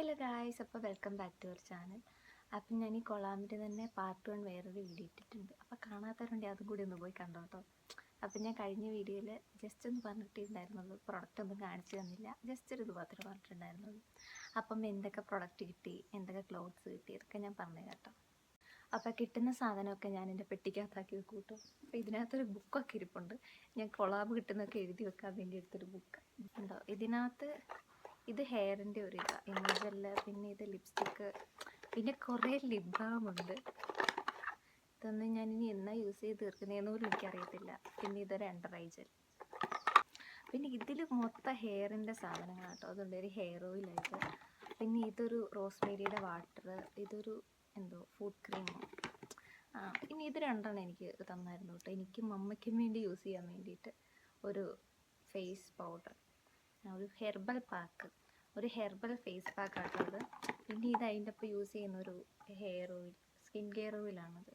Hello guys, അപ്പോൾ welcome back to our channel. അപ്പം ഞാൻ ഈ കൊളാമിൻ്റെ തന്നെ പാർട്ട് 1 വേറൊരു വീഡിയോ ഇട്ടിട്ടുണ്ട്. അപ്പോൾ കാണാത്തവരുണ്ടെങ്കിൽ അതും കൂടി ഒന്ന് പോയി കണ്ടോ കേട്ടോ. അപ്പം ഞാൻ കഴിഞ്ഞ വീഡിയോയിൽ ജസ്റ്റ് ഒന്ന് പറഞ്ഞിട്ടുണ്ടായിരുന്നുള്ളൂ, പ്രൊഡക്റ്റ് ഒന്നും കാണിച്ചു തന്നില്ല, ജസ്റ്റ് ഒരു ഇത് മാത്രമേ പറഞ്ഞിട്ടുണ്ടായിരുന്നുള്ളൂ. അപ്പം എന്തൊക്കെ പ്രൊഡക്റ്റ് കിട്ടി, എന്തൊക്കെ ക്ലോത്ത്സ് കിട്ടി, ഇതൊക്കെ ഞാൻ പറഞ്ഞു കേട്ടോ. അപ്പോൾ കിട്ടുന്ന സാധനമൊക്കെ ഞാൻ എൻ്റെ പെട്ടിക്കകത്താക്കി വെക്കും കേട്ടോ. അപ്പോൾ ഇതിനകത്തൊരു ബുക്കൊക്കെ ഇരിപ്പുണ്ട്. ഞാൻ കൊളാബ് കിട്ടുന്നതൊക്കെ എഴുതി വെക്കാൻ വേണ്ടി എടുത്തൊരു ബുക്ക് ഉണ്ടോ. ഇതിനകത്ത് ഇത് ഹെയറിൻ്റെ ഒരു ഇതാണ്, ഇമേജല്ല. പിന്നെ ഇത് ലിപ്സ്റ്റിക്ക്, പിന്നെ കുറേ ലിപ് ബാം ഉണ്ട്. ഇതൊന്നും ഞാനിനി എന്നാ യൂസ് ചെയ്ത് തീർക്കുന്നതെന്ന് പോലും എനിക്കറിയത്തില്ല. പിന്നെ ഇതൊരു അണ്ടർ ഐ ജെൽ. പിന്നെ ഇതിൽ മൊത്തം ഹെയറിൻ്റെ സാധനങ്ങളാണ് കേട്ടോ. അതുകൊണ്ട് ഒരു ഹെയർ ഓയിലായിട്ട്. പിന്നെ ഇതൊരു റോസ്മേരിയുടെ വാട്ടർ, ഇതൊരു എന്തോ ഫുഡ് ക്രീമോ. ഇനി ഇത് രണ്ടെണ്ണം എനിക്ക് തന്നായിരുന്നു കേട്ടോ. എനിക്കും അമ്മയ്ക്കും വേണ്ടി യൂസ് ചെയ്യാൻ വേണ്ടിയിട്ട് ഒരു ഫേസ് പൗഡർ, ഒരു ഹെർബൽ പാക്ക്, ഒരു ഹെർബൽ ഫേസ് പാക്ക് ആട്ടത്. പിന്നെ ഇത് അതിൻ്റെ ഒപ്പം യൂസ് ചെയ്യുന്ന ഒരു ഹെയർ ഓയിൽ, സ്കിൻ കെയർ ഓയിലാണത്.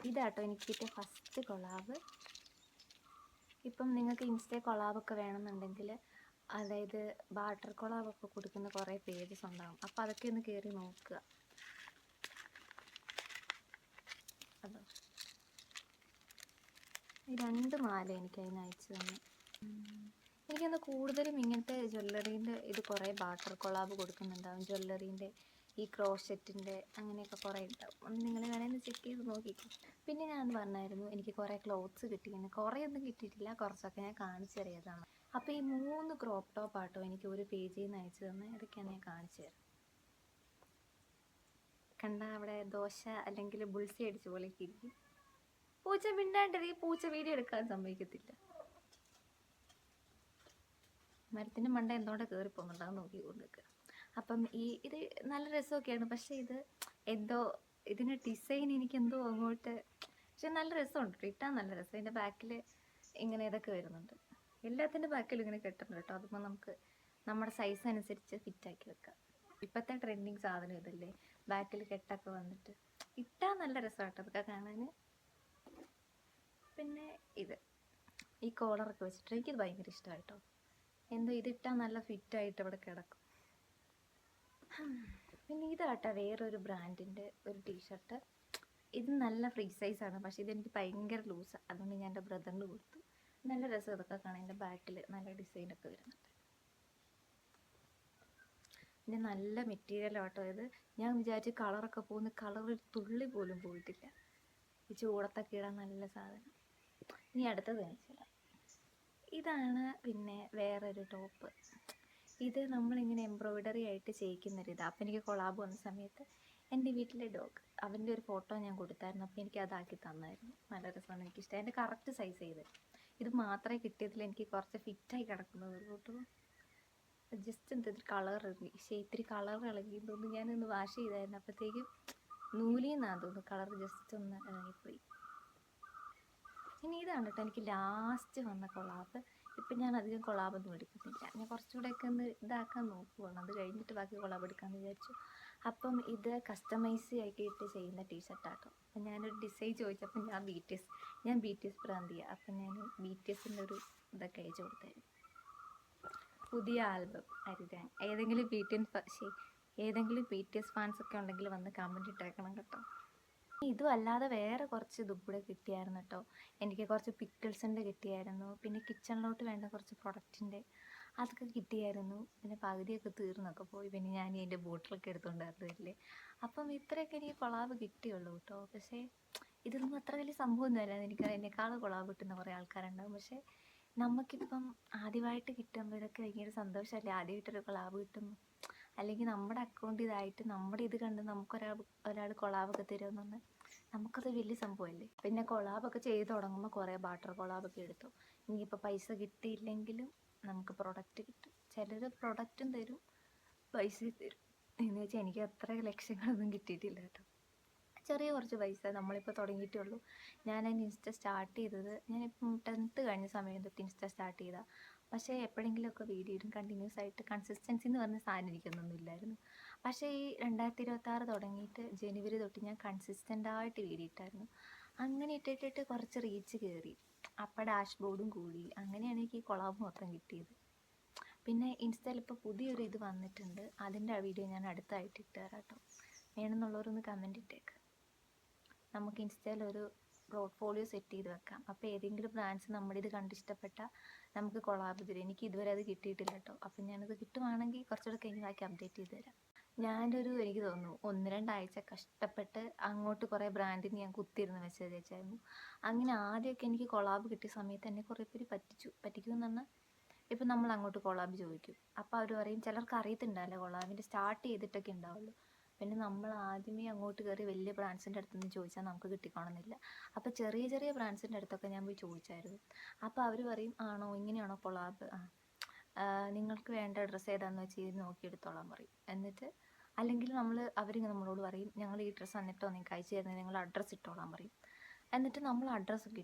ഇതാട്ടോ എനിക്ക് കിട്ടിയ ഫസ്റ്റ് കൊളാബ്. ഇപ്പം നിങ്ങൾക്ക് ഇൻസ്റ്റേ കൊളാബൊക്കെ വേണമെന്നുണ്ടെങ്കിൽ, അതായത് ബാട്ടർ കൊളാബൊക്കെ കൊടുക്കുന്ന കുറേ പേജസ് ഉണ്ടാകും. അപ്പോൾ അതൊക്കെ ഒന്ന് കയറി നോക്കുക. അതോ ഈ 2 മാല എനിക്ക് അതിന് അയച്ചു തന്നു. എനിക്കൊന്ന് കൂടുതലും ഇങ്ങനത്തെ ജ്വല്ലറീൻ്റെ ഇത് കുറേ ബാട്ടർ കൊളാബ് കൊടുക്കുന്നുണ്ടാവും. ജ്വല്ലറീൻ്റെ ഈ ക്രോഷറ്റിൻ്റെ അങ്ങനെയൊക്കെ കുറേ ഉണ്ടാവും. ഒന്ന് നിങ്ങൾ വേണമെങ്കിൽ ചെക്ക് ചെയ്ത് നോക്കിക്കോ. പിന്നെ ഞാൻ പറഞ്ഞായിരുന്നു എനിക്ക് കുറേ ക്ലോത്ത്സ് കിട്ടിയെന്ന്. കുറേ ഒന്നും കിട്ടിയിട്ടില്ല, കുറച്ചൊക്കെ ഞാൻ കാണിച്ചു തരാതാണ്. അപ്പോൾ ഈ 3 ക്രോപ്പ് ടോപ്പ് ആട്ടോ എനിക്ക് ഒരു പേജിൽ നിന്ന് അയച്ചു തന്നെ. ഇതൊക്കെയാണ് ഞാൻ കാണിച്ചു തരാം. കണ്ട അവിടെ ദോശ അല്ലെങ്കിൽ ബുൾസി അടിച്ച പോലെയൊക്കെ ഇരിക്കും. പൂച്ച മിണ്ടാണ്ടത്, ഈ പൂച്ച വീഡിയോ എടുക്കാൻ സമ്മതിക്കത്തില്ല. മരത്തിൻ്റെ മണ്ട എന്തുകൊണ്ട് കയറി പോകുന്നുണ്ടാകും നോക്കിക്കൊണ്ട് നിൽക്കുക. അപ്പം ഇത് നല്ല രസമൊക്കെയാണ്. പക്ഷേ ഇത് എന്തോ ഇതിൻ്റെ ഡിസൈൻ എനിക്കെന്തോ അങ്ങോട്ട്, പക്ഷെ നല്ല രസമുണ്ട്, ഇട്ടാൽ നല്ല രസം. ഇതിൻ്റെ ബാക്കിൽ ഇങ്ങനെ ഇതൊക്കെ വരുന്നുണ്ട്. എല്ലാത്തിൻ്റെ ബാക്കിലും ഇങ്ങനെ കെട്ടുന്നുണ്ട് കേട്ടോ. അതുമ്പോൾ നമുക്ക് നമ്മുടെ സൈസ് അനുസരിച്ച് ഫിറ്റാക്കി വെക്കാം. ഇപ്പോഴത്തെ ട്രെൻഡിങ് സാധനം ഇതല്ലേ, ബാക്കിൽ കെട്ടൊക്കെ വന്നിട്ട് ഇട്ടാൽ നല്ല രസമാട്ടോ അതൊക്കെ കാണാൻ. പിന്നെ ഇത് ഈ കോളറൊക്കെ വെച്ചിട്ട് എനിക്കിത് ഭയങ്കര ഇഷ്ടമായിട്ടോ. എന്തോ ഇതിട്ടാൽ നല്ല ഫിറ്റായിട്ട് ഇവിടെ കിടക്കും. പിന്നെ ഇതാട്ടോ വേറൊരു ബ്രാൻഡിൻ്റെ ഒരു ടീഷർട്ട്. ഇത് നല്ല ഫ്രീ സൈസാണ്, പക്ഷേ ഇതെനിക്ക് ഭയങ്കര ലൂസാണ്. അതുകൊണ്ട് ഞാൻ എൻ്റെ ബ്രദറിന് കൊടുത്തു. നല്ല രസം ഇതൊക്കെ കാണാൻ. എൻ്റെ ബാക്കിൽ നല്ല ഡിസൈനൊക്കെ വരുന്നുണ്ട്. പിന്നെ നല്ല മെറ്റീരിയലാട്ടോ ഇത്. ഞാൻ വിചാരിച്ച് കളറൊക്കെ പോകുന്ന, കളർ തുള്ളി പോലും പോയിട്ടില്ല. ഈ ചൂടത്തൊക്കെ ഇടാൻ നല്ല സാധനം. ഇനി അടുത്തത് കാണിച്ചില്ല. ഇതാണ് പിന്നെ വേറൊരു ടോപ്പ്. ഇത് നമ്മളിങ്ങനെ എംബ്രോയിഡറി ആയിട്ട് ചെയ്യിക്കുന്നൊരിതാണ്. അപ്പോൾ എനിക്ക് കൊളാബ് വന്ന സമയത്ത് എൻ്റെ വീട്ടിലെ ഡോഗ്, അവൻ്റെ ഒരു ഫോട്ടോ ഞാൻ കൊടുത്തായിരുന്നു. അപ്പോൾ എനിക്ക് അതാക്കി തന്നായിരുന്നു. നല്ല രസമാണ്, എനിക്കിഷ്ടം. എൻ്റെ കറക്റ്റ് സൈസ് ചെയ്ത്. ഇത് മാത്രമേ കിട്ടിയതിൽ എനിക്ക് കുറച്ച് ഫിറ്റായി കിടക്കുന്നത് കേട്ടോ. ജസ്റ്റ് എന്തൊരു കളർ ഇറങ്ങി, ഇത്തിരി കളർ ഇളകി തോന്നുന്നു. ഞാനൊന്ന് വാഷ് ചെയ്തായിരുന്നു, അപ്പോഴത്തേക്കും നൂലിന്നാന്ന് തോന്നുന്നു കളർ ജസ്റ്റ് ഒന്ന് ഇറങ്ങിപ്പോയി. ഇനി ഇതാണ് കേട്ടോ എനിക്ക് ലാസ്റ്റ് വന്ന കൊളാബ്. ഇപ്പം ഞാൻ അധികം കൊളാബൊന്നും എടുക്കുന്നില്ല. ഞാൻ കുറച്ചുകൂടെയൊക്കെ ഒന്ന് ഇതാക്കാൻ നോക്കുവാണ്. അത് കഴിഞ്ഞിട്ട് ബാക്കി കൊളാബ് എടുക്കാമെന്ന് വിചാരിച്ചു. അപ്പം ഇത് കസ്റ്റമൈസ് ആക്കിയിട്ട് ചെയ്യുന്ന ടീഷർട്ടാട്ടോ. അപ്പം ഞാനൊരു ഡിസൈൻ ചോദിച്ചപ്പോൾ ഞാൻ ബി ടി എസ് പ്രാന്തിയാണ്. അപ്പം ഞാൻ ബി ടി എസിൻ്റെ ഒരു ഇതൊക്കെ അയച്ചു കൊടുത്തായിരുന്നു. പുതിയ ആൽബം അരുതാൻ. ഏതെങ്കിലും ബി ടി എസ് ഫാൻസൊക്കെ ഉണ്ടെങ്കിൽ വന്ന് കമൻറ്റ് ഇട്ടേക്കണം കേട്ടോ. ഇതും അല്ലാതെ വേറെ കുറച്ച് ഇതും കൂടെ കിട്ടിയായിരുന്നു കേട്ടോ. എനിക്ക് കുറച്ച് പിക്കിൾസിൻ്റെ കിട്ടിയായിരുന്നു. പിന്നെ കിച്ചണിലോട്ട് വേണ്ട കുറച്ച് പ്രൊഡക്റ്റിൻ്റെ അതൊക്കെ കിട്ടിയായിരുന്നു. പിന്നെ പകുതിയൊക്കെ തീർന്നൊക്കെ പോയി. പിന്നെ ഞാൻ അതിൻ്റെ ബോട്ടിലൊക്കെ എടുത്തുകൊണ്ടായിരുന്നില്ലേ. അപ്പം ഇത്രയൊക്കെ എനിക്ക് കൊളാബ് കിട്ടിയുള്ളൂ കേട്ടോ. പക്ഷേ ഇതൊന്നും അത്ര വലിയ സംഭവമൊന്നുമല്ല. എനിക്ക് അതിനേക്കാൾ കൊളാബ് കിട്ടുന്ന കുറേ ആൾക്കാരുണ്ടാകും. പക്ഷേ നമുക്കിപ്പം ആദ്യമായിട്ട് കിട്ടുമ്പോൾ ഇതൊക്കെ ഭയങ്കര സന്തോഷമല്ലേ. ആദ്യമായിട്ടൊരു കൊളാബ് കിട്ടുമ്പോൾ, അല്ലെങ്കിൽ നമ്മുടെ അക്കൗണ്ട് ഇതായിട്ട് നമ്മുടെ ഇത് കണ്ട് ഒരാൾ കൊളാബൊക്കെ തരുമെന്ന് നമുക്കത് വലിയ സംഭവമല്ലേ. പിന്നെ കൊളാബൊക്കെ ചെയ്ത് തുടങ്ങുമ്പോൾ കുറേ ബാട്ടർ കൊളാബൊക്കെ എടുത്തു. ഇനിയിപ്പോൾ പൈസ കിട്ടിയില്ലെങ്കിലും നമുക്ക് പ്രൊഡക്റ്റ് കിട്ടും. ചിലർ പ്രൊഡക്റ്റും തരും, പൈസയും തരും. എന്ന് വെച്ചാൽ എനിക്ക് അത്ര ലക്ഷങ്ങളൊന്നും കിട്ടിയിട്ടില്ല കേട്ടോ. ചെറിയ കുറച്ച് പൈസ. നമ്മളിപ്പോൾ തുടങ്ങിയിട്ടേ ഉള്ളൂ. ഞാനതിന് ഇൻസ്റ്റ സ്റ്റാർട്ട് ചെയ്തത്, ഞാനിപ്പം 10th കഴിഞ്ഞ സമയം തൊട്ട് ഇൻസ്റ്റ സ്റ്റാർട്ട് ചെയ്താൽ. പക്ഷേ എപ്പോഴെങ്കിലുമൊക്കെ വീഡിയോ ഇടും. കണ്ടിന്യൂസ് ആയിട്ട് കൺസിസ്റ്റൻസി എന്ന് പറഞ്ഞ സാധനം എനിക്കൊന്നും ഇല്ലായിരുന്നു. പക്ഷേ ഈ 2026 തുടങ്ങിയിട്ട് ജനുവരി തൊട്ട് ഞാൻ കൺസിസ്റ്റൻ്റായിട്ട് വീഡിയോ ഇട്ടായിരുന്നു. അങ്ങനെ ഇട്ടിട്ട് കുറച്ച് റീച്ച് കയറി. അപ്പോൾ ഡാഷ്ബോർഡും കൂടി. അങ്ങനെയാണ് എനിക്ക് ഈ കൊളാബ് മൊത്തം കിട്ടിയത്. പിന്നെ ഇൻസ്റ്റയിൽ ഇപ്പോൾ പുതിയൊരു ഇത് വന്നിട്ടുണ്ട്, അതിൻ്റെ വീഡിയോ ഞാൻ അടുത്തായിട്ട് ഇട്ട് തരാം കേട്ടോ. വേണമെന്നുള്ളവരൊന്ന് കമൻറ്റ് ഇട്ടേക്ക്. നമുക്ക് ഇൻസ്റ്റയിൽ ഒരു പോർട്ട്ഫോളിയോ സെറ്റ് ചെയ്ത് വെക്കാം. അപ്പോൾ ഏതെങ്കിലും ബ്രാൻഡ്സ് നമ്മുടെ ഇത് കണ്ടിഷ്ടപ്പെട്ടാൽ നമുക്ക് കൊളാബ് തരും. എനിക്ക് ഇതുവരെ അത് കിട്ടിയിട്ടില്ല കേട്ടോ. അപ്പം ഞാനത് കിട്ടുവാണെങ്കിൽ കുറച്ചുകൂടെ കഴിഞ്ഞ് ബാക്കി അപ്ഡേറ്റ് ചെയ്ത് തരാം. എനിക്ക് തോന്നുന്നു 1-2 ആഴ്ച കഷ്ടപ്പെട്ട് അങ്ങോട്ട് കുറേ ബ്രാൻഡിന് ഞാൻ കുത്തിയിരുന്ന് മെസ്സേജ് അയച്ചായിരുന്നു. അങ്ങനെ ആദ്യമൊക്കെ എനിക്ക് കൊളാബ് കിട്ടിയ സമയത്ത് എന്നെ കുറേ പേര് പറ്റിക്കുമെന്ന് പറഞ്ഞാൽ, ഇപ്പം നമ്മൾ അങ്ങോട്ട് കൊളാബ് ചോദിക്കും, അപ്പോൾ അവർ പറയും ചിലർക്ക് അറിയത്തുണ്ടാവില്ല, കൊളാബിൻ്റെ സ്റ്റാർട്ട് ചെയ്തിട്ടൊക്കെ ഉണ്ടാവുള്ളൂ. പിന്നെ നമ്മൾ ആദ്യമേ അങ്ങോട്ട് കയറി വലിയ ബ്രാൻഡ്സിൻ്റെ അടുത്തുനിന്ന് ചോദിച്ചാൽ നമുക്ക് കിട്ടിക്കോണമെന്നില്ല. അപ്പോൾ ചെറിയ ചെറിയ ബ്രാൻഡ്സിൻ്റെ അടുത്തൊക്കെ ഞാൻ പോയി ചോദിച്ചായിരുന്നു. അപ്പോൾ അവർ പറയും, ആണോ ഇങ്ങനെയാണോ കൊളാബ്, നിങ്ങൾക്ക് വേണ്ട ഡ്രസ്സ് ഏതാണെന്ന് വെച്ച് ഇത് നോക്കിയെടുത്തോളാൻ പറയും. എന്നിട്ട് അല്ലെങ്കിൽ അവരിങ്ങനെ നമ്മളോട് പറയും, ഞങ്ങൾ ഈ ഡ്രസ്സ് എന്നിട്ടോ നിങ്ങൾക്ക് അയച്ചു തരുന്നത്, നിങ്ങൾ അഡ്രസ്സ് ഇട്ടോളാൻ പറയും. എന്നിട്ട് നമ്മൾ അഡ്രസ്സൊക്കെ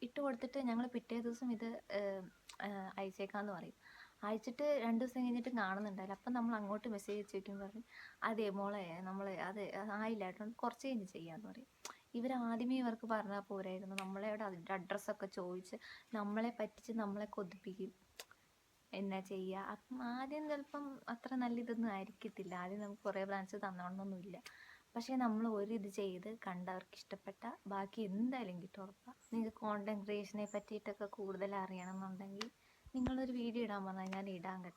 ഇട്ട് കൊടുത്തിട്ട് ഞങ്ങൾ പിറ്റേ ദിവസം ഇത് അയച്ചേക്കാമെന്ന് പറയും. അയച്ചിട്ട് 2 ദിവസം കഴിഞ്ഞിട്ട് കാണുന്നുണ്ടാവില്ല. അപ്പം നമ്മൾ അങ്ങോട്ട് മെസ്സേജ് അയച്ച് വയ്ക്കുമ്പോൾ പറയും, അതെ മോളെ നമ്മൾ ആയില്ല കേട്ടോ, കുറച്ച് കഴിഞ്ഞ് ചെയ്യാമെന്ന് പറയും. ആദ്യമേ ഇവർക്ക് പറഞ്ഞാൽ പോരായിരുന്നു, നമ്മളോട് അതിൻ്റെ അഡ്രസ്സൊക്കെ ചോദിച്ച് നമ്മളെ പറ്റിച്ച് നമ്മളെ കൊതിപ്പിക്കും. എന്നാ ചെയ്യുക. അപ്പം ആദ്യം ചിലപ്പം അത്ര നല്ല ഇതൊന്നും ആയിരിക്കത്തില്ല, ആദ്യം നമുക്ക് കുറേ ബ്രാൻഡ്സ് തന്നോളണമെന്നൊന്നുമില്ല. പക്ഷേ നമ്മൾ ഒരിത് ചെയ്ത് കണ്ടവർക്ക് ഇഷ്ടപ്പെട്ട ബാക്കി എന്തായാലും കിട്ടും, ഉറപ്പാണ്. നിങ്ങൾക്ക് കോണ്ടന്റ് ക്രിയേഷനെ പറ്റിയിട്ടൊക്കെ കൂടുതൽ അറിയണം എന്നുണ്ടെങ്കിൽ നിങ്ങളൊരു വീഡിയോ ഇടാൻ പറഞ്ഞാൽ ഞാൻ ഇടാൻ കേട്ടോ.